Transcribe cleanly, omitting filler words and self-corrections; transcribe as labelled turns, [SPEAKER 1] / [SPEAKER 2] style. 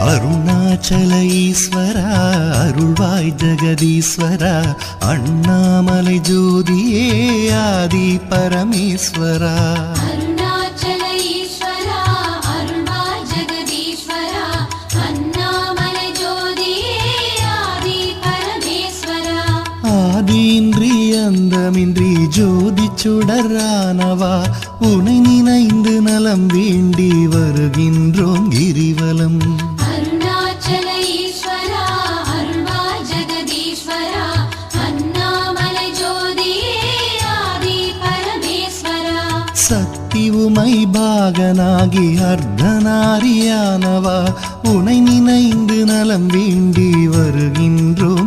[SPEAKER 1] அருணாச்சல ஈஸ்வரா அருள்வாய் ஜெகதீஸ்வரா அண்ணாமலை ஜோதியே ஆதி பரமேஸ்வரா.
[SPEAKER 2] அருணாச்சல ஈஸ்வரா அருள்வாய் ஜெகதீஸ்வரா அண்ணாமலை ஜோதியே ஆதி பரமேஸ்வரா.
[SPEAKER 1] ஆதியின்றி அந்தமின்றி ஜோதி சுடரானவா உனை நினைந்து நலம் வேண்டி வருகின்றோம் கிரிவலம்.
[SPEAKER 2] அருணாச்சல ஈஸ்வரா அருள்வாய் ஜெகதீஸ்வரா அண்ணாமலை ஜோதியே ஆதி பரமேஸ்வரா.
[SPEAKER 1] சக்தி உமை பாகனாகி அர்த்தநாரியானவா உனை நினைந்து நலம் வேண்டி வருகின்றோம்